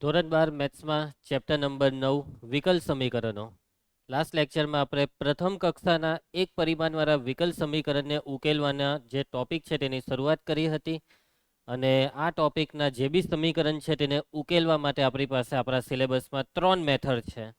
ધોરણ 12 મેથ્સમાં chapter number 9 વિકલ સમીકરણો. લાસ્ટ લેક્ચરમાં આપણે પ્રથમ કક્ષાના એક પરિમાણવાળા વિકલ સમીકરણને ઉકેલવાના જે ટોપિક છે તેની શરૂઆત કરી હતી. અને આ ટોપિકના જે બી સમીકરણ છે તેને ઉકેલવા માટે આપણી પાસે આપણા સિલેબસમાં 3 મેથડ છે.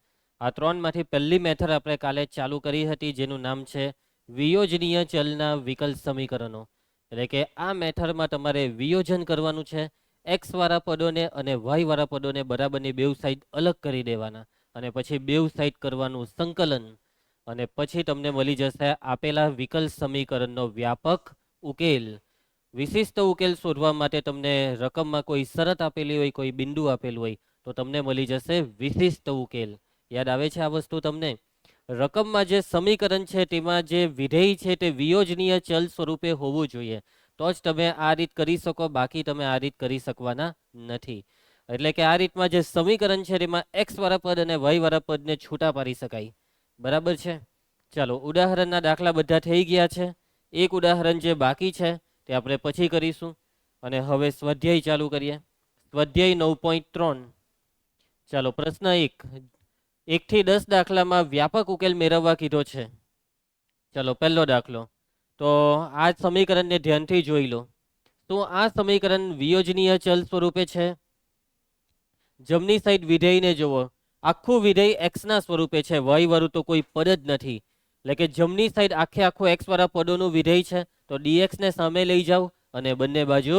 આ 3માંથી પહેલી મેથડ આપણે કાલે ચાલુ કરી હતી, જેનું નામ છે વિયોજનીય ચલના વિકલ સમીકરણો. એટલે કે આ મેથડમાં તમારે વિયોજન કરવાનું છે. એક્સ વાળા પદોને અને વાય વાળા પદોને બરાબરની બેઉ સાઈડ અલગ કરી દેવાના અને પછી બેઉ સાઈડ કરવાનું સંકલન, અને પછી તમને મળી જશે આપેલા વિકલ સમીકરણનો વ્યાપક ઉકેલ. વિશિષ્ટ ઉકેલ શોધવા માટે તમને રકમમાં કોઈ શરત આપેલી હોય, કોઈ બિંદુ આપેલું હોય તો તમને મળી જશે વિશિષ્ટ ઉકેલ. યાદ આવે છે આ વસ્તુ તમને? રકમમાં જે સમીકરણ છે તેમાં જે વિધેય છે તે વિયોજનીય ચલ સ્વરૂપે હોવું જોઈએ, તો જ તમે આ રીત કરી શકો, બાકી તમે આ રીત કરી શકવાના નથી. એટલે કે આ રીતમાં જે સમીકરણ છે તેમાં એક્સ વાળા પદ અને વાય વાળા પદને છૂટા પાડી શકાય. બરાબર છે? ચાલો, ઉદાહરણના દાખલા બધા થઈ ગયા છે. એક ઉદાહરણ જે બાકી છે તે આપણે પછી કરીશું. અને હવે સ્વાધ્યાય ચાલુ કરીએ. સ્વાધ્યાય 9.3. ચાલો, પ્રશ્ન 1. 1 થી 10 દાખલામાં વ્યાપક ઉકેલ મેળવવા કીધો છે. ચલો, પહેલો દાખલો. તો આ સમીકરણને ધ્યાનથી જોઈ લો. તો આ સમીકરણ વિયોજનીય ચલ સ્વરૂપે છે. જમણી સાઈડ વિધેયને જુઓ, આખું વિધેય એક્સ ના સ્વરૂપે છે, વાય વાળું તો કોઈ પદ જ નથી. એટલે કે જમણી સાઈડ આખે આખું એક્સ વાળા પદોનું વિધેય છે, તો ડીએક્સ ને સામે લઈ જાઓ અને બંને બાજુ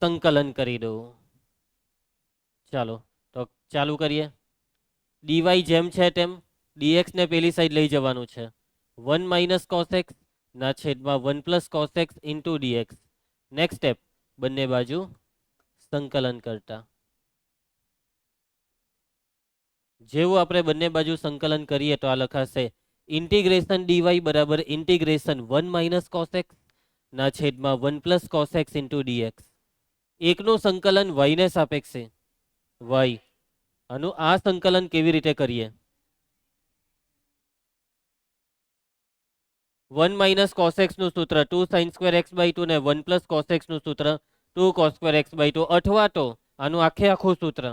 સંકલન કરી દો. ચાલો, તો ચાલુ કરીએ. ડીવાય જેમ છે તેમ ડીએક્સ ને પેલી સાઈડ લઈ જવાનું છે. 1 માઇનસ કોસેક્સ ના છેદમાં 1 plus cos x into dx. Next step, બંને બાજુ સંકલન કરતા. જેવું આપણે બંને બાજુ સંકલન કરીએ તો આ લખાશે ઇન્ટિગ્રેશન ડીવાય બરાબર ઇન્ટિગ્રેશન 1 માઇનસ કોસેક્સ ના છેદમાં 1 પ્લસ કોસેક્સ ઇન્ટુ ડીએક્સ. એકનું સંકલન વાયને સાપેક્ષે વાય. આનું આ સંકલન કેવી રીતે કરીએ? 1 માઇનસ કોસેક્સ નું સૂત્ર 2 સાઇન સ્ક્વેર એક્સ બાય 2 ને 1 પ્લસ કોસેક્સ નું સૂત્ર 2 કોસ સ્ક્વેર એક્સ બાય 2, અથવા તો આનું આખે આખું સૂત્ર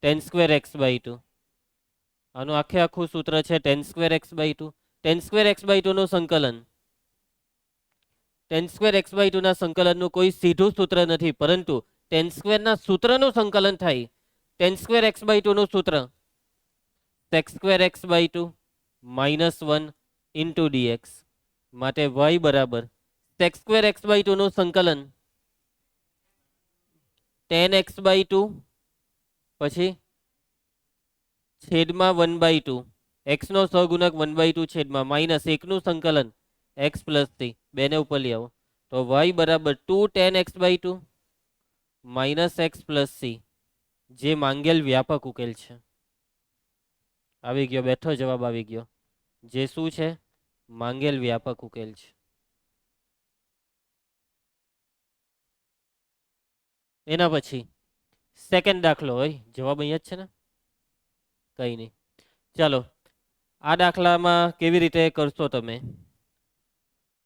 ટેન સ્ક્વેર એક્સ બાય 2. આનું આખે આખું સૂત્ર છે tan square x by 2. Tan square x by 2 નું સંકલન, ટેન સ્ક્વેર એક્સ બાય 2 ના સંકલનનું કોઈ સીધું સૂત્ર નથી, પરંતુ ટેન સ્ક્વેર ના સૂત્રનું સંકલન થાય. ટેન સ્ક્વેર એક્સ બાય 2 નું સૂત્ર sec square x by 2 minus 1 into dx. માટે y બરાબર સેક સ્ક્વેર એક્સ બાય 2 નું સંકલન ટેન એક્સ બાય 2 પછી છેદમાં 1 બાય 2, એક્સ નો સહગુણક 1 બાય 2 છેદમાં માઇનસ એકનું સંકલન એક્સ પ્લસ સી, બેને ઉપર લઈ આવો તો y બરાબર 2 tan x by 2 minus x plus c, જે માંગેલ વ્યાપક ઉકેલ છે. આવી ગયો, બેઠો જવાબ આવી ગયો. જે શું છે? માંગેલ વ્યાપક ઉકેલ છે. એના પછી સેકન્ડ દાખલો હોય, જવાબ અહીંયા જ છે ને, કઈ નહીં. ચાલો, આ દાખલામાં કેવી રીતે કરશો તમે?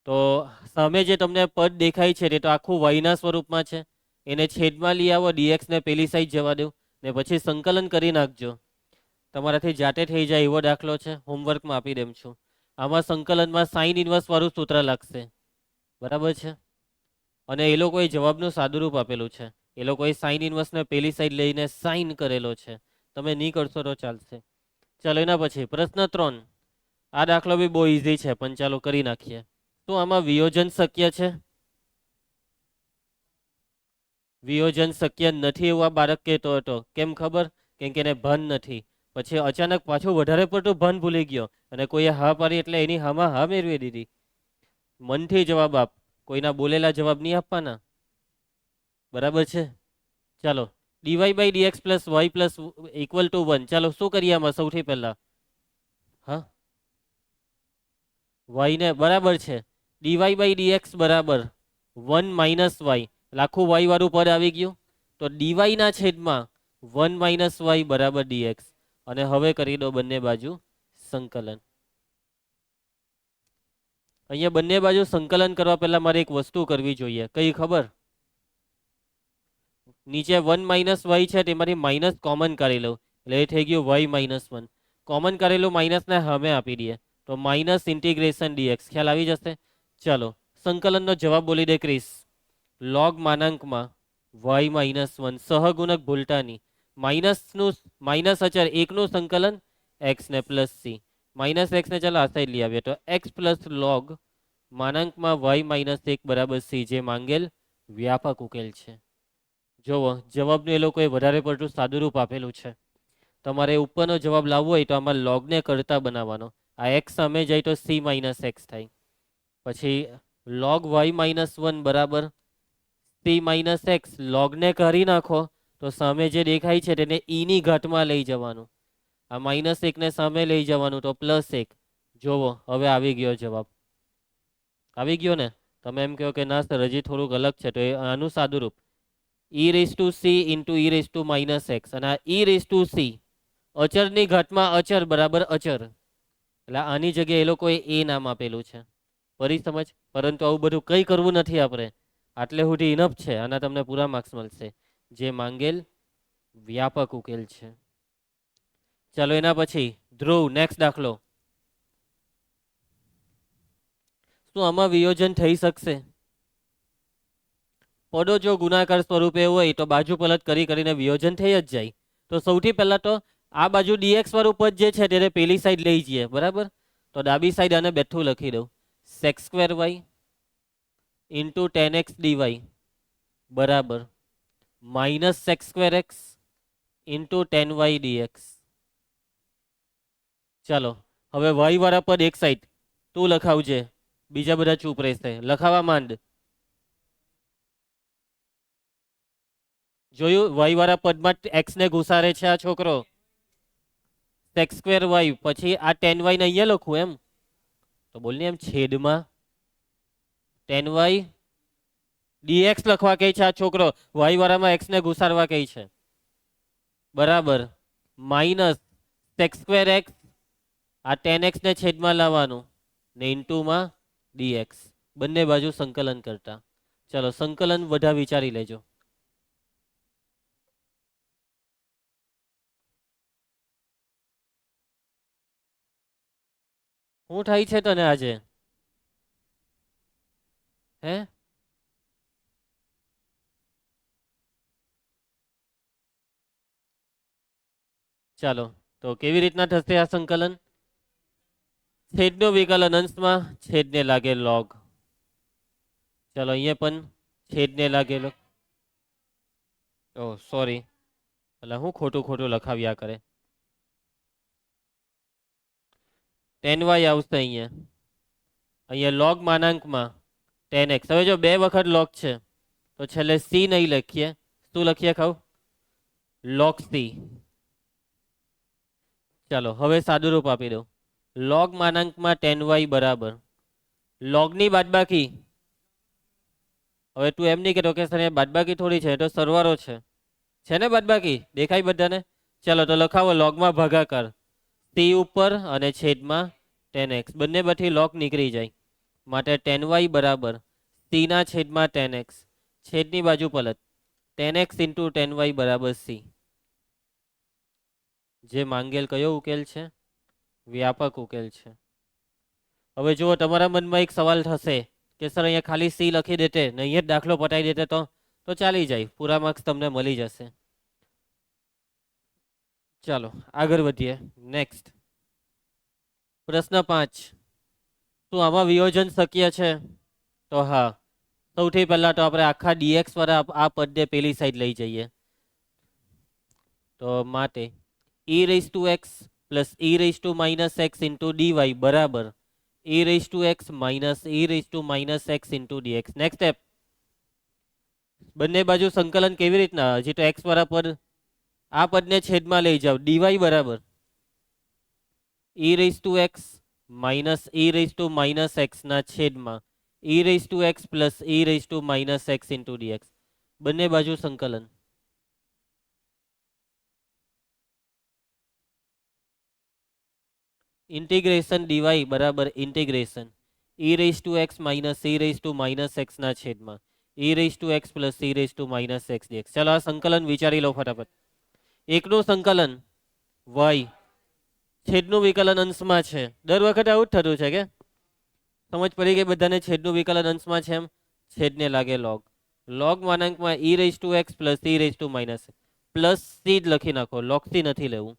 તો સામે જે તમને પદ દેખાય છે તે તો આખું વાયના સ્વરૂપમાં છે. એને છેદમાં લઈ આવો, ડીએક્સ ને પેલી સાઈડ જવા દો ને પછી સંકલન કરી નાખજો. તમારાથી જાતે થઈ જાય એવો દાખલો છે, હોમવર્કમાં આપી દેમ છું. આમાં સંકલનમાં સાઇન ઇન્વર્સ વાળું સૂત્ર લાગશે. બરાબર છે? અને એ લોકોએ જવાબનું સાદુરૂપ આપેલું છે. એ લોકોએ સાઇન ઇન્વર્સને પેલી સાઈડ લઈને સાઇન કરેલો છે. તમે નહીં કરશો તો ચાલશે. ચાલો, એના પછી પ્રશ્ન 3. આ દાખલો બી બહુ ઇઝી છે, પણ ચાલો કરી નાખીએ. તો આમાં વિયોજન શક્ય છે? વિયોજન શક્ય નથી એવું આ બાળક કહેતો હતો. કેમ ખબર? કેમ કે એને ભાન નથી. પછી અચાનક પાછું વધારે પડતું ભાન ભૂલી ગયો અને કોઈએ હા પાડી એટલે એની હામાં હા મેળવી દીધી. મનથી જવાબ આપ, કોઈના બોલેલા જવાબ નહીં આપવાના. બરાબર છે? ચાલો, dy by dx plus y plus equal to 1. ચાલો, શું કરીએ આમાં સૌથી પહેલા? હા, વાયને બરાબર છે. ડીવાય બાય ડીએક્સ બરાબર 1 માઇનસ વાય, લાખું વાય વાળું પદ આવી ગયું. તો ડીવાય ના છેદમાં 1 માઇનસ વાય બરાબર ડીએક્સ. અને હવે કરી દો બંને બાજુ સંકલન. અહીંયા બંને બાજુ સંકલન કરવા પહેલા મારે એક વસ્તુ કરવી જોઈએ. કઈ ખબર? નીચે 1 માઇનસ વાય છે તેમાંથી માઇનસ કોમન કરી લઉં એટલે એ થઈ ગયું વાય -1. કોમન કરેલું માઇનસને સામે આપી દઈએ તો માઇનસ ઇન્ટિગ્રેશન ડીએક્સ. ખ્યાલ આવી જશે. ચલો સંકલનનો જવાબ બોલી દે ક્રિસ. લોગ માનાંકમાં y-1 સહગુણક ભૂલતા નહીં. માઇનસનું માઇનસ અચર એકનું સંકલન એક્સ ને પ્લસ સી. માઇનસ એક્સ ને ચાલો આ સાઈડ લઈ આવીએ તો એક્સ પ્લસ લોગ માનાંકમાં y-1 બરાબર સી, જે માંગેલ વ્યાપક ઉકેલ છે. જોવો જવાબનું એ લોકોએ વધારે પડતું સાદુરૂપ આપેલું છે. તમારે ઉપરનો જવાબ લાવવો હોય તો આમાં લોગને કરતા બનાવવાનો. આ એક્સ સામે જાય તો સી માઇનસ એક્સ થાય. પછી લોગ y-1 બરાબર સી માઇનસ એક્સ. લોગને કરી નાખો તો સામે જે દેખાય છે તેને ઈની ઘાતમાં લઈ જવાનું. આ -1ને સામે લઈ જવાનું તો +1. જોવો હવે આવી ગયો જવાબ. આવી ગયો ને. તમે એમ કહો કે ના સર હજી થોડુંક અલગ છે તો એ આનું સાદુરૂપ e⁻c ઇન્ટુ e⁻−x. અને આ e⁻c અચરની ઘાતમાં અચર બરાબર અચર, એટલે આની જગ્યાએ એ લોકોએ એ નામ આપેલું છે. ફરી સમજ. પરંતુ આવું બધું કંઈ કરવું નથી આપણે. આટલે સુધી ઇનફ છે. આના તમને પૂરા માર્ક્સ મળશે, જે માંગેલ વ્યાપક ઉકેલ છે. ચાલો એના પછી ધ્રુવ નેક્સ્ટ દાખલો. શું આમાં વિયોજન થઈ શકશે? પદો જો ગુણાકાર સ્વરૂપે હોય તો બાજુ પલટ કરીને વિયોજન થઈ જ જાય. તો સૌથી પહેલા તો આ બાજુ ડીએક્સ વાળું પદ જે છે તેને પેલી સાઈડ લઈ જઈએ. બરાબર. તો ડાબી સાઈડ આને બેઠું લખી દઉં. sec² y into 10x dy બરાબર -sec² x into 10y dx. ચાલો હવે y વાળા પદ એક સાઈડ તું લખાવજે, બીજા બધા ચૂપ રહેશે. લખાવા માંડ. જોયું y વાળા પદમાં x ને ઘુસારે છે આ છોકરો. sec² y પછી આ 10y ને અહીંયા લખું એમ તો બોલને એમ છેદમાં 10y dx લખવા કહે છે આ છોકરો. y વાળામાં x ને ઘુસારવા કહે છે. બરાબર -sec² x આ 10x ને છેદમાં લાવવાનું ને ઇન્ટુમાં dx. બંને બાજુ સંકલન કરતા. ચલો સંકલન બધા વિચારી લેજો. શું થાય છે તને આજે? હે ચાલો તો કેવી રીતના થશે આ સંકલન? છેદનું વિકલન અંશમાં છેદને લાગે લોગ. ચાલો અહીંયા પણ છેદને લાગેલો. ઓહ સોરી, એટલે હું ખોટું લખાવ્યા કરે. 10y આવશે અહીંયા. અહીંયા લોગ માનાંકમાં 10x. હવે જો 2 વખત લોગ છે તો છેલ્લે c નહીં લખીએ. શું લખીએ ખાવ? Log c. ચાલો હવે સાદુરૂપ આપી દઉં. લોગ માનાંકમાં 10y બરાબર લોગની બાદબાકી. હવે તું એમ નહીં કહેતો કે સર એ બાદબાકી થોડી છે, તો સરવાળો છે ને બાદબાકી દેખાય બધાને. ચાલો તો લખાવો લોગમાં ભાગાકાર c ઉપર અને છેદમાં 10x. બંને બાજુથી લોગ નીકળી જાય માટે 10y બરાબર c ના છેદમાં 10x. છેદની બાજુ પલટ 10x ઇન્ટુ 10y બરાબર c. જે માંગેલ કયો ઉકેલ છે? વ્યાપક ઉકેલ છે. હવે જુઓ તમારા મનમાં એક સવાલ થશે કે સર અહીંયા ખાલી સી લખી દેતે ને અહીંયા જ દાખલો પતાવી દેતે તો ચાલી જાય, પૂરા માર્ક્સ તમને મળી જશે. ચાલો આગળ વધીએ. નેક્સ્ટ પ્રશ્ન 5. શું આમાં વિયોજન શક્ય છે? તો હા. સૌથી પહેલા તો આપણે આખા ડીએક્સ વાળા આ પદને પેલી સાઈડ લઈ જઈએ. તો માટે e⁻x plus e⁻−x into dy બરાબર e⁻x minus e⁻−x into dx. Next step. બંને બાજુ સંકલન કેવી રીતના? હજી તો x વાળા પદ આ પદને છેદમાં લઈ જાઓ. dy બરાબર e⁻x માઇનસ e⁻−x ના છેદમાં e⁻x plus e⁻−x into dx. બંને બાજુ સંકલન. ઇન્ટિગ્રેશન dy બરાબર ઇન્ટિગ્રેશન e⁻x માઇનસ e⁻−x ના છેદમાં e raise to x plus c raise to minus x dx. ચાલો આ સંકલન વિચારી લો ફટાફટ. એકનું સંકલન y છેદનું વિકલન અંશમાં છે. દર વખતે આવું જ થતું છે કે સમજ પડી ગઈ બધાને? છેદનું વિકલન અંશમાં છે એમ છેદને લાગે લોગ. લોગ માનાંકમાં e raise to x plus c raise to minus plus c જ લખી નાખો, લોગ સી નથી લેવું.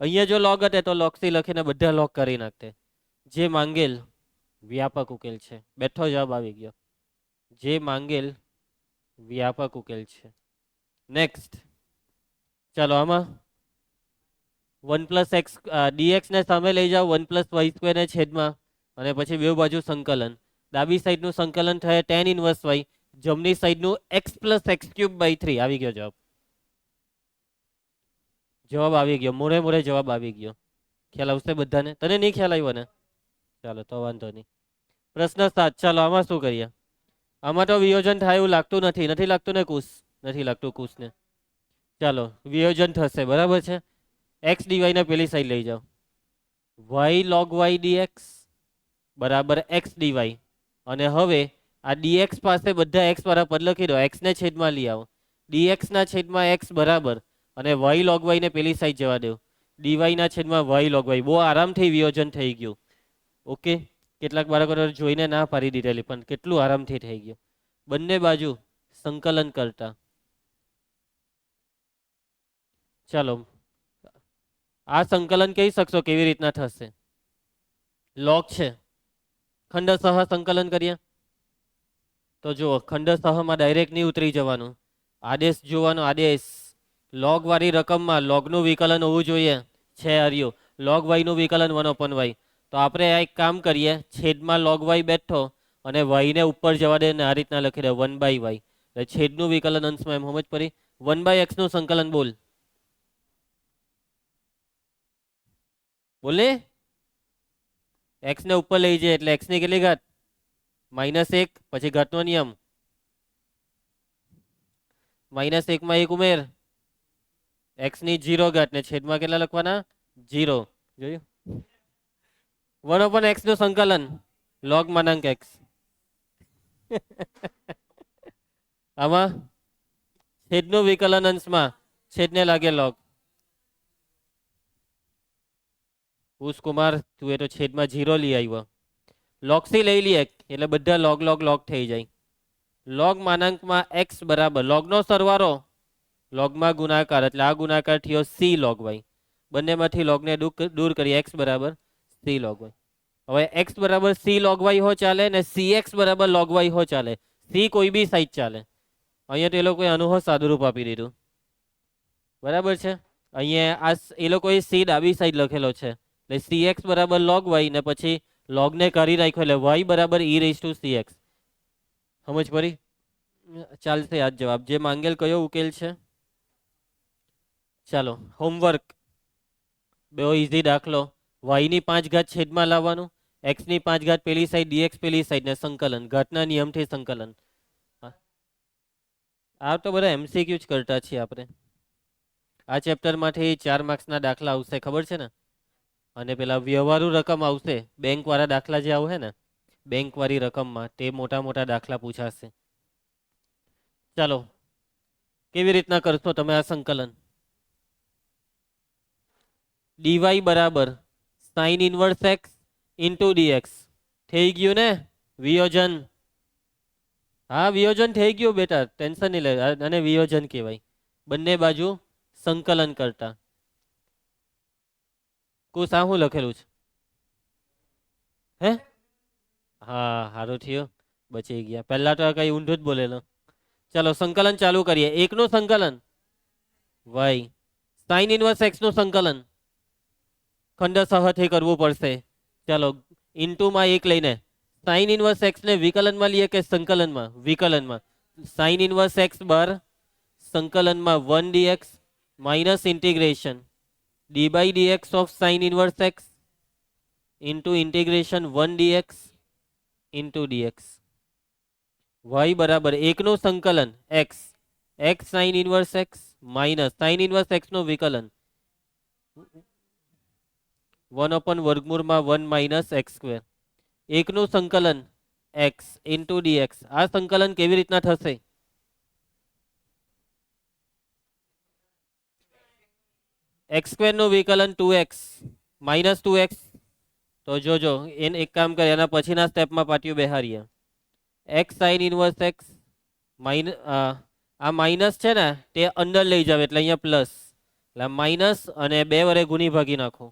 અહીંયા જો લોગ હતે તો લોગ સી લખીને બધા લોગ કરી નાખતે. જે માંગેલ વ્યાપક ઉકેલ છે. બેઠો જવાબ આવી ગયો. જે માંગેલ વ્યાપક ઉકેલ છે. નેક્સ્ટ ચાલો આમાં 1 પ્લસ એક્સ ડીએક્સ ને સામે લઈ જાઓ, 1 પ્લસ વાય સ્ક્વેર ને છેદમાં, અને પછી બે બાજુ સંકલન. ડાબી સાઈડનું સંકલન થાય tan ઇનવર્સ વાય, જમણી સાઈડનું x plus x cube by 3. આવી ગયો જવાબ. જવાબ આવી ગયો, મોરે મોરે જવાબ આવી ગયો. ખ્યાલ આવશે બધાને? તને નહીં ખ્યાલ આવ્યો ને? ચાલો તો વાંધો નહીં. પ્રશ્ન 7. ચાલો આમાં શું કરીએ? આમાં તો વિયોજન થાય એવું લાગતું નથી. નથી લાગતું ને કુશ? નથી લાગતું કુશને. ચાલો વિયોજન થશે, બરાબર છે. એક્સ ડીવાય ને પેલી સાઈડ લઈ જાઓ. વાય લોગ વાય ડીએક્સ બરાબર એક્સ ડીવાય. અને હવે આ ડીએક્સ પાસે બધા એક્સ વાળા પદ લખી દો. એક્સ ને છેદમાં લઈ આવો. ડીએક્સ ના છેદમાં એક્સ બરાબર અને વાય લોગ વાય ને પેલી સાઈડ જવા દો. ડીવાય ના છેદમાં વાય લોગ વાય. બહુ આરામથી વિયોજન થઈ ગયું. ઓકે, કેટલાક બાળકો જોઈને ના પાડી દીધેલી, પણ કેટલું આરામથી થઈ ગયું. બંને બાજુ સંકલન કરતા. ચાલો આ સંકલન કહી શકશો કેવી રીતના થશે? લોગ છે, ખંડસહ સંકલન કરીએ તો જુઓ, ખંડસહમાં ડાયરેક્ટ નહીં ઉતરી જવાનું, આદેશ જોવાનો. આદેશ લોગ વાળી રકમમાં લોગનું વિકલન હોવું જોઈએ, છે હર્યું. લોગ વાયનું વિકલન 1/y. તો આપણે આ એક કામ કરીએ, છેદમાં લોગ વાય બેઠો અને વાયને ઉપર જવા દે ને આ રીતના લખી દે 1/y. એટલે છેદનું વિકલન અંશમાં એમ સમજ પડી. 1/x નું સંકલન બોલ. બોલે એક્સ ને ઉપર લઈ જાય એટલે એક્સ ની કેટલી ઘાત? -1. પછી ઘાતનો નિયમ, -1 માં 1 ઉમેર, એક્સ ની 0 ઘાત ને છેદમાં કેટલા લખવાના? 0. જોયું? 1/x નું સંકલન લોગ માનાંક એક્સ. આમાં છેદનું વિકલન અંશમાં છેદને લાગે લોગ. કુમાર તું એ તો છેદમાં 0 લઈ આવ્યો. લોગ સી લઈ લઈએ એટલે બધા લોગ લોગ લોગ થઈ જાય. લોગ માનાંકમાં એક્સ બરાબર લોગનો સરવાળો લોગમાં ગુણાકાર, એટલે આ ગુણાકાર થયો સી લોગ વાય. બંનેમાંથી લોગને દૂર કરી, એક્સ બરાબર સી લોગ વાય. હવે એક્સ બરાબર સી લોગ વાય હો ચાલે ને સી એક્સ બરાબર લોગ વાય હો ચાલે. સી કોઈ બી સાઈડ ચાલે. અહીંયા તો એ લોકોએ આનું સાદુરૂપ આપી દીધું, બરાબર છે. અહીંયા આ એ લોકોએ સી ડાબી સાઈડ લખેલો છે એટલે સી એક્સ બરાબર લોગ વાય ને પછી લોગને કરી રાખ્યો એટલે વાય બરાબર e raise to c x. સમજ પડી? ચાલશે આ જવાબ. જે માંગેલ કયો ઉકેલ છે? ચાલો હોમવર્ક, બહુ ઇઝી દાખલો. વાય ની 5 ઘાત છેદમાં લાવવાનું, એક્સ ની 5 ઘાત પેલી સાઈડ, ડીએક્સ પેલી સાઈડ ને સંકલન, ઘાતના નિયમથી સંકલન. આ તો બધા એમસીક્યુ જ કરતા છીએ આપણે. આ ચેપ્ટરમાંથી 4 માર્ક્સના દાખલા આવશે, ખબર છે ને? અને પેલા વ્યવહારુ રકમ આવશે, બેંક વાળા દાખલા જે આવશે ને, બેંક વાળી રકમમાં તે મોટા મોટા દાખલા પૂછાશે. ચાલો કેવી રીતના કરશો તમે આ સંકલન? ડીવાય બરાબર sine inverse x into dx. થઈ ગયું ને વિયોજન? હા વિયોજન થઈ ગયું બેટા, ટેન્શન નહીં લે. અને વિયોજન કહેવાય. બંને બાજુ સંકલન કરતા. કુશ આ શું લખેલું છે? હે હા સારું થયું, બચી ગયા. પહેલા તો કઈ ઊંધું જ બોલેલો. ચાલો સંકલન ચાલુ કરીએ. એકનું સંકલન વાય, સાઇન ઇનવર્સ એક્સ નું સંકલન ખંડસહથી કરવું પડશે. ચાલો ઇન્ટુમાં 1 લઈને સાઇન ઇનવર્સ એક્સ ને વિકલનમાં લઈએ કે સંકલનમાં? વિકલનમાં. સાઇન ઇનવર્સ એક્સ બાર સંકલનમાં 1 dx minus integration d by dx of sine inverse x into integration 1 dx into dx. Y બરાબર 1 નું સંકલન x, x sine inverse x minus sine inverse x નું વિકલન 1/√1 - x². 1 નું સંકલન एक्स इंटू dx आ संकलन केवी रीतना थशे? एक्स स्क्वेर નું વિકલન 2x માઇનસ 2x તો જોજો એને એક કામ કરે એના પછીના સ્ટેપમાં પાટિયું બેહારીએ x sin inverse x minus આ માઇનસ છે ને તે અંદર લઈ જાવ એટલે અહીંયા પ્લસ એટલે માઇનસ અને 2 વડે ગુણી ભાગી નાખો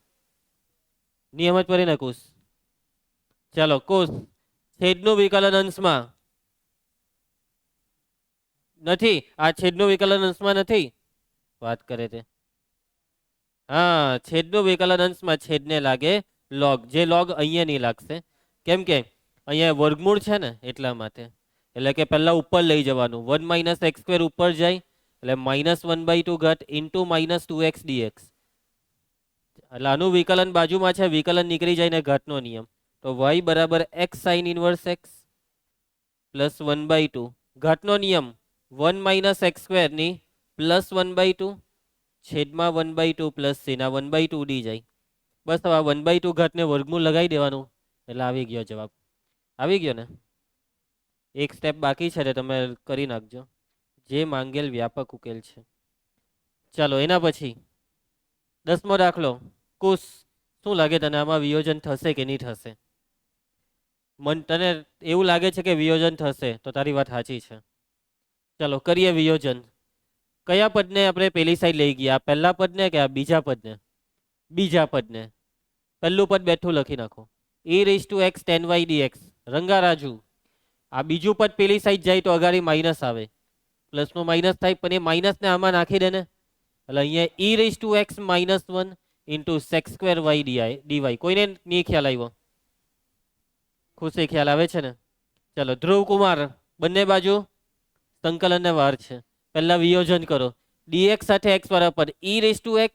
નિયમ જ પડી ને કુશ ચાલો કુશ છેદનું વિકલન અંશમાં નથી આ છેદનું વિકલન અંશમાં નથી વાત કરે તે हाँ छेदનું વિકલન અંશમાં છેદને લાગે log જે log અહીંયા નહીં લાગશે કેમ કે અહીંયા વર્ગમૂળ છે ને એટલા માટે એટલે કે પહેલા ઉપર લઈ જવાનું 1 માઇનસ એક્સ સ્ક્વેર ઉપર જાય એટલે -1/2 ઘટ ઇન્ટુ -2x dx એટલે આનું વિકલન બાજુમાં છે વિકલન નીકળી જાય ને ઘટનો નિયમ તો y બરાબર x sin inverse x plus 1/2 ઘટનો નિયમ 1 માઇનસ એક્સ સ્ક્વેર ની પ્લસ 1/2 છેદમાં 1/2 પ્લસ c ના 1/2 ડી જાય બસ હવે 1/2 ઘટને વર્ગમૂળ લગાવી દેવાનું એટલે આવી ગયો જવાબ આવી ગયો ને એક સ્ટેપ બાકી છે તે તમે કરી નાખજો જે માંગેલ વ્યાપક ઉકેલ છે ચાલો એના પછી 10મો દાખલો કુશ શું લાગે તને આમાં વિયોજન થશે કે નહીં થશે તને એવું લાગે છે કે વિયોજન થશે તો તારી વાત સાચી છે ચાલો કરીએ વિયોજન કયા પદને આપણે પેલી સાઈડ લઈ ગયા પહેલા પદને કે બીજા પદને પહેલું પદ બેઠું લખી નાખો e⁻x tan y dx રંગારાજુ આ બીજું પદ પેલી સાઈડ જાય તો અગાડી માઇનસ આવે પ્લસનું માઇનસ થાય પણ એ માઇનસને આમાં નાખી દે ને એટલે અહીંયા e⁻x -1 into sec square y dy કોઈને નહીં ખ્યાલ આવ્યો ખુશી ખ્યાલ આવે છે ને ચલો ધ્રુવ કુમાર બંને બાજુ સંકલનને વાર છે પહેલા વિયોજન કરો dx સાથે x વાળા પદ e⁻x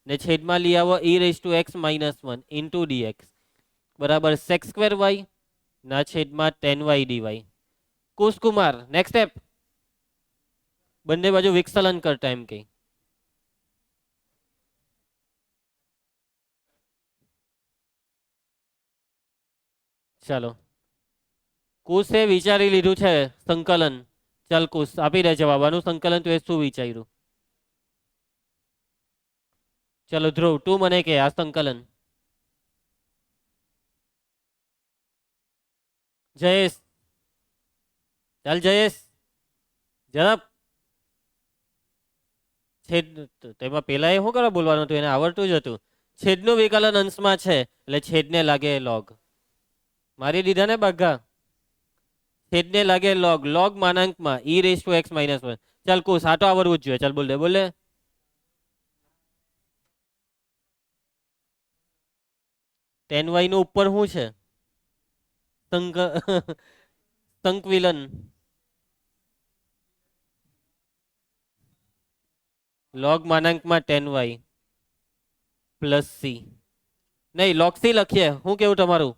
ને છેદમાં લઈ આવો e⁻x -1 ઇન્ટુ dx બરાબર sec સ્ક્વેર y ના છેદમાં tan y dy કુશ કુમાર નેક્સ્ટ સ્ટેપ બંને બાજુ વિકલન કરતા એમ કે ચાલો કુશે વિચારી લીધું છે સંકલન ચાલ કુશ આપી દે જવાબ આનું સંકલન તું એ શું વિચાર્યું ચલો ધ્રુવ તું મને કે આ સંકલન જયેશ ચાલ જયેશ ઝડપ છેદ તેમાં પેલા એ શું કરવા બોલવાનું હતું એને આવડતું જ હતું છેદનું વિકલન અંશમાં છે એટલે છેદને લાગે log મારી દીધા ને બાઘા છેદને લાગે log માનાંકમાં e⁻x -1 ચાલ કુશ આ તો આવડવું જ જોઈએ ચાલ બોલે tan y નું ઉપર શું છે સંકલન log માનાંકમાં tan y plus c નહીં log c લખીએ શું કેવું તમારું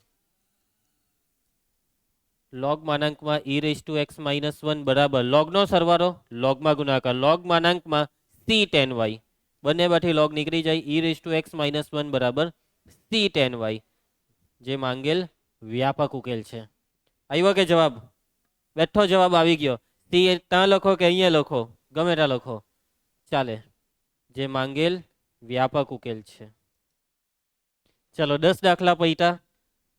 log માનાંકમાં e⁻x -1 બરાબર logનો સરવાળો logમાં ગુણાકાર log માનાંકમાં c tan y બંને બાજુથી log નીકળી જાય e⁻x -1 બરાબર c tan y જે માંગેલ વ્યાપક ઉકેલ છે આવ્યો કે જવાબ બેઠો જવાબ આવી ગયો c ત્યાં લખો કે અહીંયા લખો ગમે ત્યાં લખો ચાલે જે માંગેલ વ્યાપક ઉકેલ છે ચલો 10 દાખલા પૈટા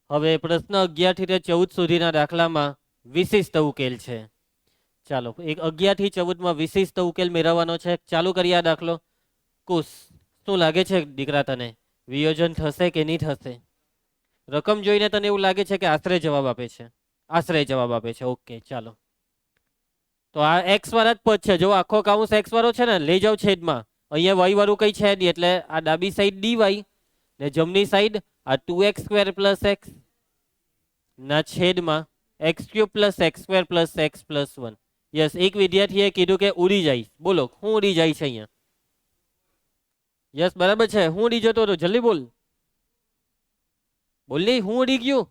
હવે પ્રશ્ન 11 થી 14 સુધીના દાખલામાં વિશિષ્ટ ઉકેલ છે ચાલો 11 થી 14 માં વિશિષ્ટ ઉકેલ મેળવવાનો છે ચાલુ કરીએ આ દાખલો કુશ શું લાગે છે દીકરા તને વિયોજન થશે કે નહીં થશે રકમ જોઈને તને એવું લાગે છે કે આશરે જવાબ આપે છે ઓકે ચાલો તો આ x વાળા જ પદ છે જો આખો કાઉન્સ x વાળો છે ને લઈ જાવ છેદમાં અહીંયા y વાળું કઈ છે નહીં એટલે આ ડાબી સાઈડ dy ને જમણી સાઈડ આ 2x² + x ના છેદમાં x³ + x² + x + 1 યસ એક વિદ્યાર્થીએ કીધું કે ઉડી જાય બોલો હું ઉડી જાય છે અહીંયા યસ બરાબર છે હું ઉડી જતો હતો જલ્દી બોલની હું ઉડી ગયું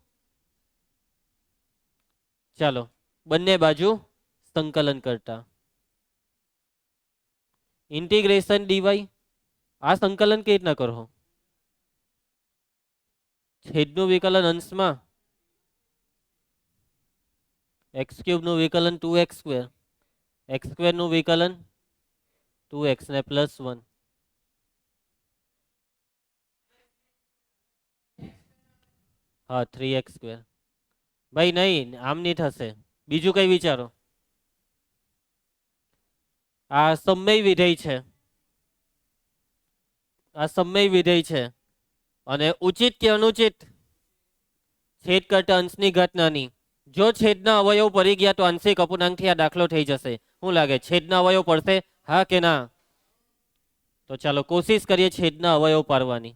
ચાલો બંને બાજુ સંકલન કરતા ઇન્ટિગ્રેશન dy આ સંકલન કેવી રીતના કરો છેદનું વિકલન અંશમાં એક્સ ક્યુબનું વિકલન 2x સ્ક્વેર, એક્સ સ્ક્વેરનું વિકલન 2x ને +1. હા 3x સ્ક્વેર. ભાઈ નહીં, આમ નહીં થશે. બીજું કઈ વિચારો. આ સમય વિધેય છે, આ સમય વિધેય છે અને ઉચિત કે અનુચિત? છેદ કરતા અંશની ઘાત નાની. જો છેદના અવયવ પડી ગયા તો આંશિક અપૂર્ણાંકથી આ દાખલો થઈ જશે. શું લાગે, છેદના અવયવ પડશે, હા કે ના? તો ચાલો કોશિશ કરીએ છેદના અવયવ પાડવાની.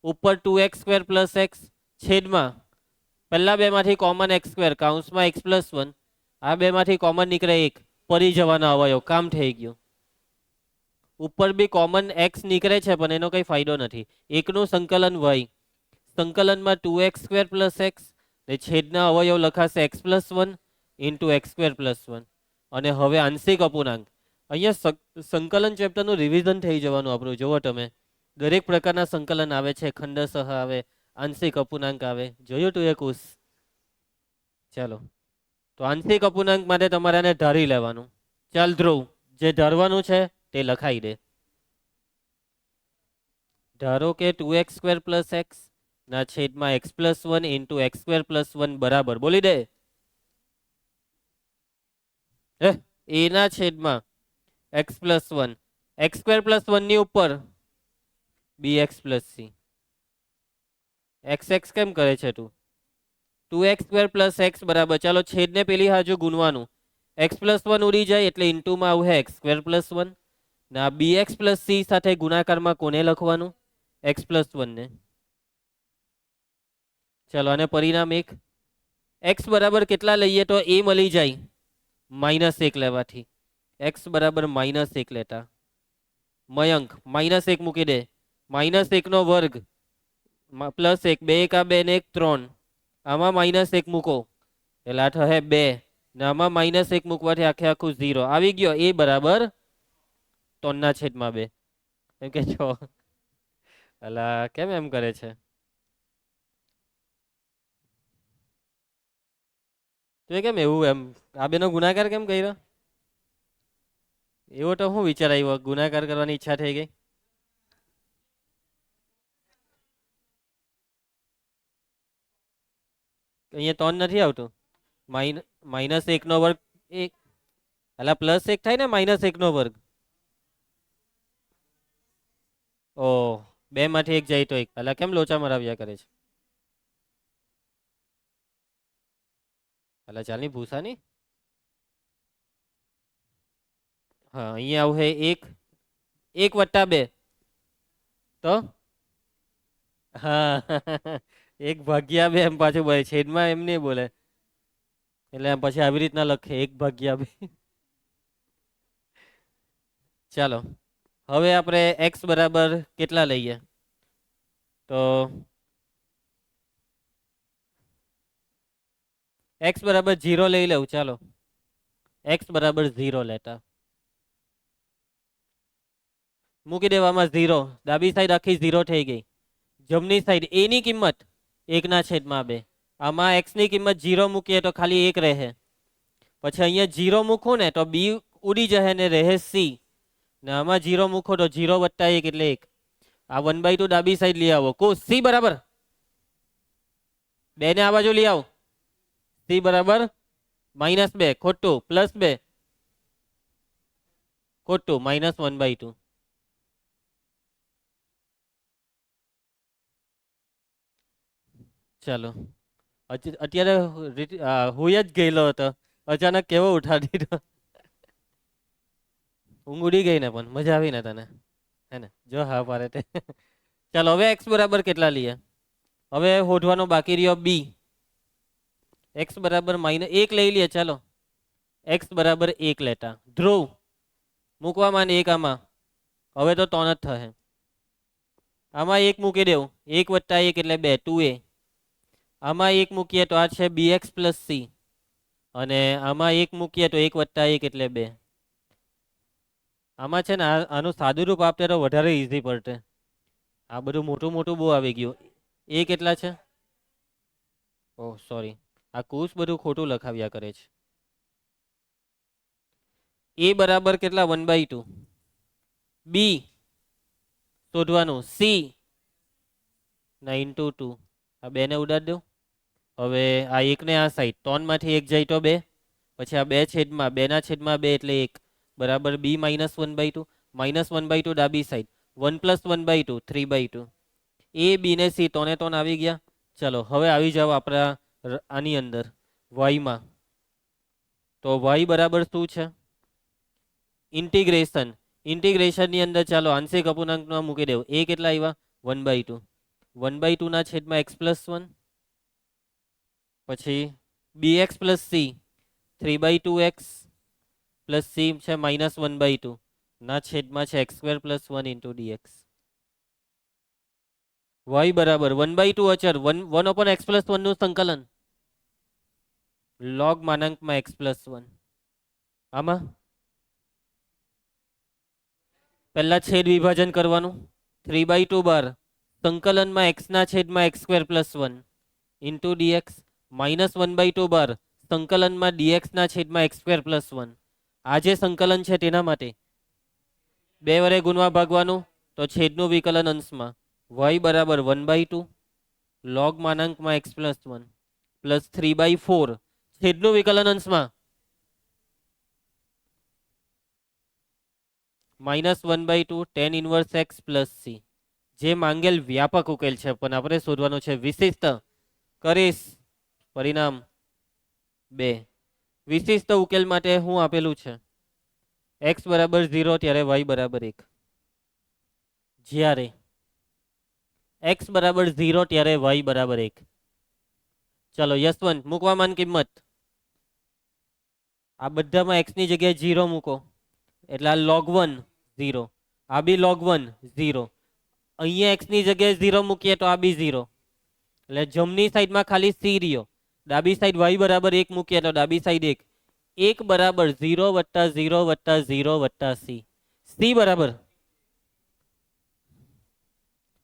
ઉપર 2x સ્ક્વેર પ્લસ એક્સ, છેદમાં પહેલા બેમાંથી કોમન એક્સ સ્ક્વેર કૌંસમાં x+1, આ બેમાંથી કોમન નીકળે એક, પડી જવાના અવયવ, કામ થઈ ગયું. ઉપર બી કોમન એક્સ નીકળે છે પણ એનો કઈ ફાયદો નથી. એકનું સંકલન y, સંકલનમાં 2x સ્ક્વેર પ્લસ એક્સ ને છેદના અવયવ લખાશે x+1 ઇન્ટુ એક્સ સ્ક્વેર +1. અને હવે આંશિક અપૂર્ણાંક, અહીંયા સંકલન ચેપ્ટરનું રિવિઝન થઈ જવાનું આપણું. જુઓ તમે, દરેક પ્રકારના સંકલન આવે છે, ખંડસહ આવે, આંશિક અપૂર્ણાંક આવે. જોયું તું એ કુશ? ચાલો, તો આંશિક અપૂર્ણાંક માટે તમારે આને ધારી લેવાનું. ચાલ ધ્રુવ, જે ધારવાનું છે તે લખાઈ દે. ધારો કે 2x સ્ક્વેર પ્લસ એક્સ ના છેદમાં x+1 ઇન્ટુ એક્સ સ્ક્વેર +1 બરાબર, બોલી દે, એ ના છેદમાં x+1, એક્સ સ્ક્વેર +1 ની ઉપર bx+c. x કેમ કરે છે તું? 2x સ્ક્વેર પ્લસ એક્સ બરાબર, ચાલો છેદને પેલી હાજુ ગુણવાનું, x+1 ઉડી જાય એટલે ઇન્ટુમાં આવું એક્સ સ્ક્વેર +1 ના bx+c સાથે ગુણાકારમાં કોને લખવાનું? x+1 ને. ચાલો અને પરિણામ 1. x બરાબર કેટલા લઈએ તો એ મળી જાય? -1 લેવાથી. x બરાબર -1 લેતા મયંક -1 મૂકી દે, -1 નો વર્ગ +1, 2 × 2 ને 1 3, આમાં -1 મૂકો એટલે આ થશે 2 ને આમાં -1 મૂકવાથી આખે આખું 0 આવી ગયો. એ બરાબર 3/2. એમ કે છો અલા કેમ એમ કરે છે? તો કેમ એવું, એમ આ બેનો ગુણાકાર કેમ કર્યો? એવો તો શું વિચાર આવ્યો, ગુણાકાર કરવાની ઈચ્છા થઈ ગઈ? અહીંયા 3 નથી આવતું. -1 નો વર્ગ, એક એટલે +1 થાય ને, -1 નો વર્ગ. ઓ, 2 માંથી 1 જાય તો 1. એટલે કેમ લોચા મરાવ્યા કરે છે? એટલે ચાલની ભૂસાની. હા અહીંયા આવશે 1, 1 + 2 તો હા 1/2 એમ પાછું બોલે, છેદમાં એમ નહીં બોલે એટલે પછી આવી રીતના લખે 1/2. ચાલો હવે આપણે x બરાબર કેટલા લઈએ? તો x બરાબર 0 લઈ લઉં. ચાલો x બરાબર 0 લેતા મૂકી દેવામાં 0, ડાબી સાઈડ આખી 0 થઈ ગઈ. જમણી સાઈડ a ની કિંમત 1/2. આમાં x ની કિંમત 0 મૂકીએ તો ખાલી 1 રહે. પછી અહીંયા 0 મૂકું ને તો b ઉડી જશે ને રહે c, ને આમાં 0 મૂકો તો 0 + 1 એટલે 1. આ 1/2 ડાબી સાઈડ લઈ આવો. કો c બરાબર 2 ને આ બાજુ લઈ આવો. c બરાબર -2, ખોટું, +2 ખોટું, -1/2. ચાલો અત્યારે હુઈ જ ગયેલો હતો, અચાનક કેવો ઉઠાડી દીધો. ઊંઘ ઉડી ગઈ ને પણ મજા આવી ને તને, હે ને? જો હા પારે તે. ચાલો હવે x બરાબર કેટલા લઈએ? હવે શોધવાનો બાકી રહ્યો b. x બરાબર -1 લઈ લઈએ. ચાલો x બરાબર 1 લેતા ધ્રુવ મૂકવામાં ને 1 આમાં, હવે તો 3 જ થશે. આમાં 1 મૂકી દેવું, 1 + 1 એટલે 2, 2a. આમાં 1 મૂકીએ તો આ છે bx+c, અને આમાં 1 મૂકીએ તો 1 + 1 એટલે 2. આમાં છે ને આનું સાદું રૂપ આપતે તો વધારે ઈઝી પડતે. આ બધું મોટું મોટું બહુ આવી ગયું. એ કેટલા છે? ઓહ સોરી, આ કુશ બધું ખોટું લખાવ્યા કરે છે. એ બરાબર કેટલા 1/2, બી શોધવાનું સી ના ઇન્ટુ 2, આ બેને ઉડાડી દઉં. હવે આ એકને આ સાઈડ 3 માંથી 1 જાય તો 2, પછી આ 2 છેદમાં 2 ના છેદમાં 2 એટલે 1 બરાબર બી -1/2, -1/2 ડાબી સાઈડ 1 + 1/2 3/2. એ બી ને સી 3 ને 3 આવી ગયા. ચલો હવે આવી જાવ આપણા આની અંદર વાયમાં. તો વાય બરાબર શું છે? ઇન્ટિગ્રેશન. ઇન્ટિગ્રેશનની અંદર ચાલો આંશિક અપૂર્ણાંકમાં મૂકી દેવું. એ કેટલા આવ્યા? 1/2. 1/2 ના છેદમાં x + 1, પછી bx + c 3/2x + c છે -1/2 ના છેદમાં છે x² + 1 * dx. y બરાબર 1/2 અચર 1/x + 1 નું સંકલન log માનાંકમાં x + 1. આમાં પહેલા છેદ વિભાજન કરવાનું. 3/2 બાર સંકલનમાં x ના છેદમાં x² + 1 * dx -1/2 બાર સંકલનમાં dx ના છેદમાં x² + 1. આ જે સંકલન છે તેના માટે 2 વડે ગુણવા ભાગવાનું, તો છેદનું વિકલન અંશમાં y બરાબર 1/2 log માનાંકમાં x + 1 પ્લસ 3/4 છેદનું વિકલન અંશમાં -1/2 tan inverse x + c. જે માંગેલ વ્યાપક ઉકેલ છે પણ આપણે શોધવાનો છે વિશિષ્ટ. કરીશ પરિણામ 2. વિશિષ્ટ ઉકેલ માટે શું આપેલું છે? x બરાબર 0 ત્યારે y બરાબર 1. જ્યારે x બરાબર 0 ત્યારે y બરાબર 1. ચલો યશવંત મૂકવામાં કિંમત આ બધામાં x ની જગ્યાએ 0 મૂકો એટલે આ log 1 0, આ બી log 1 0. અહીંયા x ની જગ્યાએ 0 મૂકીએ તો આ બી 0, એટલે જમણી સાઈડમાં ખાલી c રહ્યો. ડાબી સાઈડ y બરાબર 1 મૂકીએ તો ડાબી સાઈડ 1. 1 બરાબર 0 + 0 + 0 + c. c બરાબર.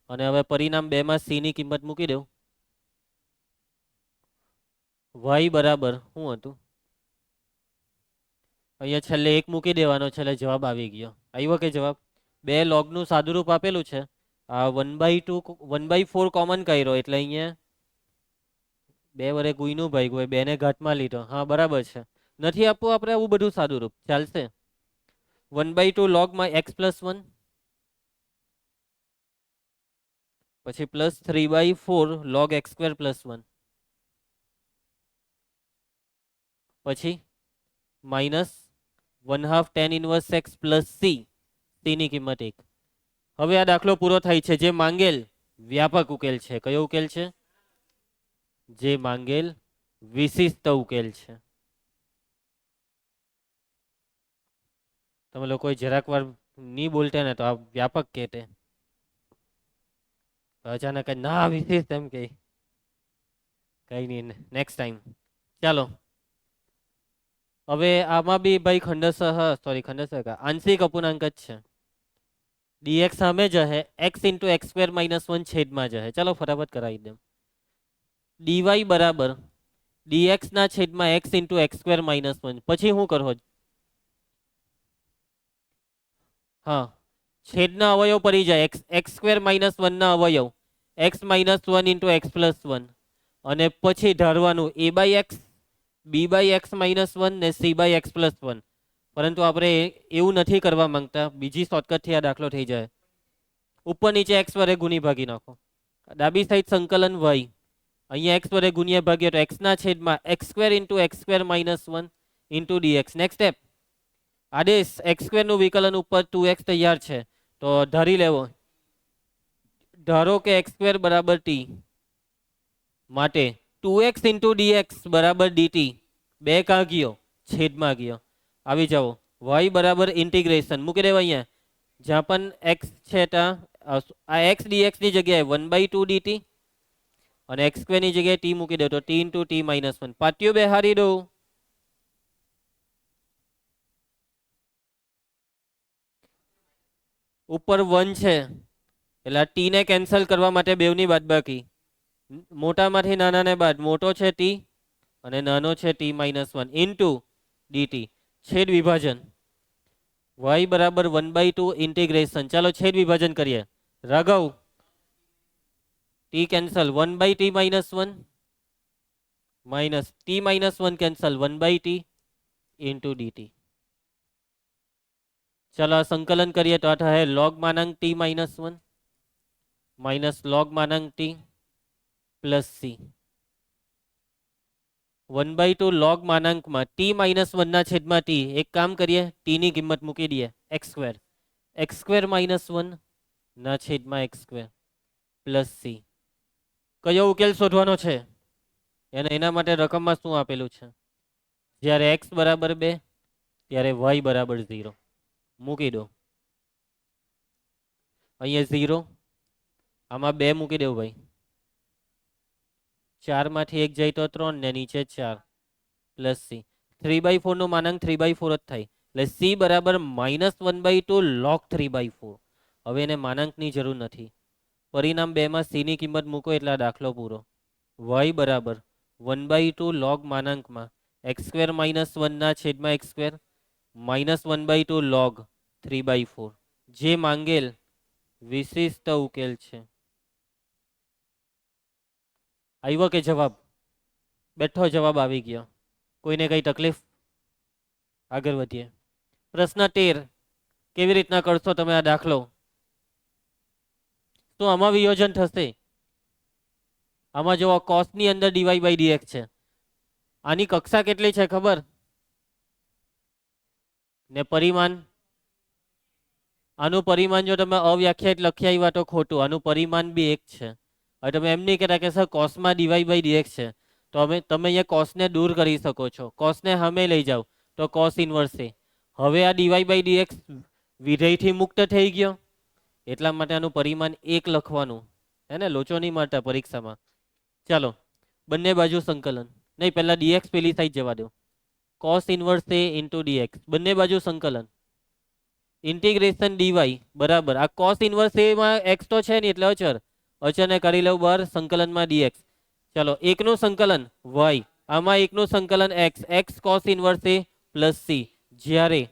અને હવે પરિણામ 2 માં c ની કિંમત મૂકી દઉં. y બરાબર શું હતું? અહીંયા છેલ્લે 1 મૂકી દેવાનો છે એટલે જવાબ આવી ગયો. આવ્યો કે જવાબ? 2 લોગનું સાદુરૂપ આપેલું છે. આ 1/4 કોમન કર્યો એટલે અહીંયા 2 વડે ગુઈનું ભાગ્યું હોય, 2 ને ઘાતમાં લીધો. હા બરાબર છે. નથી આપવું આપણે આવું બધું સાદુરૂપ, ચાલશે. 1/2 log x + 1 પછી પ્લસ 3/4 log x² + 1 પછી -1/2 tan inverse x + c. c ની કિંમત 1. હવે આ દાખલો પૂરો થાય છે. જે માંગેલ વ્યાપક ઉકેલ છે. કયો ઉકેલ છે? જે માંગેલ વિશિષ્ટ ઉકેલ છે. તમે લોકો જરાક વાર નહીં બોલતા ને તો આ વ્યાપક કહેતે, અચાનક ના વિશિષ્ટ એમ કે કઈ નહીં, નેક્સ્ટ ટાઈમ. ચાલો હવે આમાં બી ભાઈ ખંડશઃ આંશિક અપૂર્ણાંક જ છે. dx સામે જશે, x * x² - 1 છેદમાં જશે. ચાલો ફટાફટ કરાવી દઉં. dy બરાબર dx ના છેદમાં x * x² - 1. પછી શું કરો? હા, છેદના અવયવ પડી જાય. x² - 1 ના અવયવ x - 1 * x + 1 અને પછી ધારવાનું a/x b/x - 1 ને c/x + 1. પરંતુ આપણે એવું નથી કરવા માંગતા. બીજી શોર્ટકટથી આ દાખલો થઈ જાય. ઉપર નીચે x વડે ગુણી ભાગી નાખો. ડાબી સાઈડ સંકલન y, અહીંયા x વડે ગુણ્યા ભાગ્ય તો x ના છેદમાં x² * x² - 1 dx. Next step આદેશ x² નું વિકલન ઉપર 2x તૈયાર છે તો ધારી લેવો. ધારો કે x² બરાબર t માટે 2x * dx બરાબર dt. 2 કાં ગયો? છેદમાં ગયો. આવી જાઓ. y બરાબર ઇન્ટિગ્રેશન મૂકી દેવા. અહીંયા જ્યાં પણ x છે ત્યાં આ x dx ની જગ્યાએ 1/2 dt અને x² ની જગ્યાએ t મૂકી દો તો t * t - 1. પાટીઓ બેહારી દો. ઉપર 1 છે એટલે t ને કેન્સલ કરવા માટે બેવની બાદબાકી. મોટામાંથી નાનાને બાદ. મોટો છે t અને નાનો છે t - 1 * dt. છેદ વિભાજન y બરાબર 1/2 ઇન્ટિગ્રેશન, ચાલો છેદ વિભાજન કરીએ. Raghav t cancel, 1/t -1 minus t -1 cancel, 1/t into dt. ચાલો આ સંકલન કરીએ તો આ થાય log માનાંક t -1 minus log માનાંક t plus c. 1/2 log માનાંકમાં t -1 ના છેદમાં t, એક કામ કરીએ t ની કિંમત મૂકી દઈએ x², x² -1 ના છેદમાં x² પ્લસ c. કયો ઉકેલ શોધવાનો છે? એના માટે રકમમાં શું આપેલું છે? જ્યારે x બરાબર 2 ત્યારે y બરાબર 0 મૂકી દો. અહીંયા 0, આમાં 2 મૂકી દેવું ભાઈ. 4 માંથી 1 જાય તો 3 ને નીચે 4 પ્લસ c. 3/4 નું માનાંક 3/4 જ થાય, એટલે c બરાબર -1/2 log 3/4. હવે એને માનાંકની જરૂર નથી. પરિણામ 2 માં c ની કિંમત મૂકો એટલે આ દાખલો પૂરો. y બરાબર 1/2 log માનાંકમાં x² -1 ના છેદમાં x² -1/2 log 3/4 જે માંગેલ વિશિષ્ટ ઉકેલ છે. આવ્યો કે જવાબ? બેઠો જવાબ આવી ગયો. કોઈને કઈ તકલીફ? આગળ વધીએ. પ્રશ્ન 13, કેવી રીતના કરશો તમે આ દાખલો? તો આમાં વિયોજન થશે. આમાં જો cos ની અંદર dy/dx છે. આની કક્ષા કેટલી છે ખબર? ને પરિમાણ, આનું પરિમાણ જો તમે અવ્યાખ્યાયિત લખી આવ્યા તો ખોટું, આનું પરિમાણ બી 1 છે. હવે તમે એમ નહીં કહેતા કે સર કોસમાં dy/dx છે, તો તમે અહીંયા કોસને દૂર કરી શકો છો. કોસને સામે લઈ જાઓ તો કોસ ઇન્વર્સ છે. હવે આ dy/dx વિધેયથી મુક્ત થઈ ગયો, એટલા માટે આનું પરિમાણ 1 લખવાનું. હે ને, લોચો નહીં મારતા પરીક્ષામાં. ચાલો બંને બાજુ સંકલન, નહીં પહેલા dx પેલી સાઈડ જવા દો. Cos inverse a into dx, બંને બાજુ સંકલન. ઇન્ટિગ્રેશન dy બરાબર આ કોસ ઇન્વર્સ a માં x તો છે નહીં એટલે અચર, અચરને કરી લઉં બહાર, સંકલનમાં dx. ચાલો એકનું સંકલન y, આમાં એકનું સંકલન x, x cos inverse a plus c. જ્યારે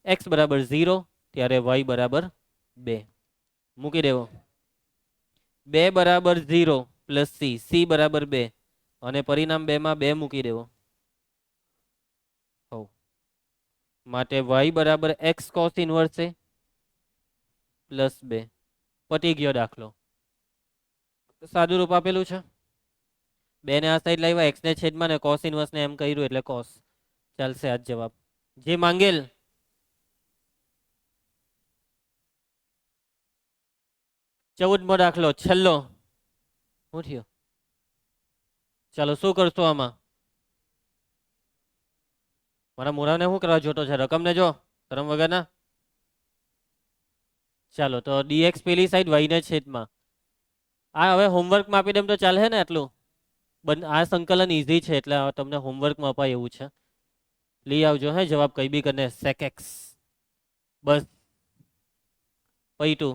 x બરાબર 0 ત્યારે y બરાબર 2 મૂકી દેવો. 2 બરાબર 0 પ્લસ c બરાબર 2 અને પરિણામ 2 માં 2 મૂકી દેવો. માટે y બરાબર x cos inverse a plus 2. પતી ગયો દાખલો. સાદું રૂપ આપેલું છે. 2 ને આ સાઈડ લાવ્યા, x ને છેદમાં ને cos ઇન્વર્સ ને એમ કર્યું એટલે cos. ચાલશે આ જવાબ જે માંગેલ. ચૌદમો દાખલો છેલ્લો. શું થયો? ચાલો શું કરશો આમાં? મારા મોરાને શું કરવા જોતો છે? રકમ ને જો, શરમ વગરના. ચાલો તો dx પેલી સાઈડ y ને છેદમાં. આ હવે હોમવર્કમાં આપી દેમ તો ચાલે ને આટલું? આ સંકલન ઈઝી છે એટલે તમને હોમવર્કમાં અપાય એવું છે. લઈ આવજો હે જવાબ કઈ બી કરીને sec x. બસ પૈટું.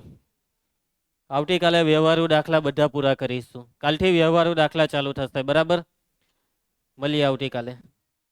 આવતીકાલે વ્યવહારુ દાખલા બધા પૂરા કરીશું. કાલથી વ્યવહારુ દાખલા ચાલુ થશે, બરાબર? મળીએ આવતીકાલે.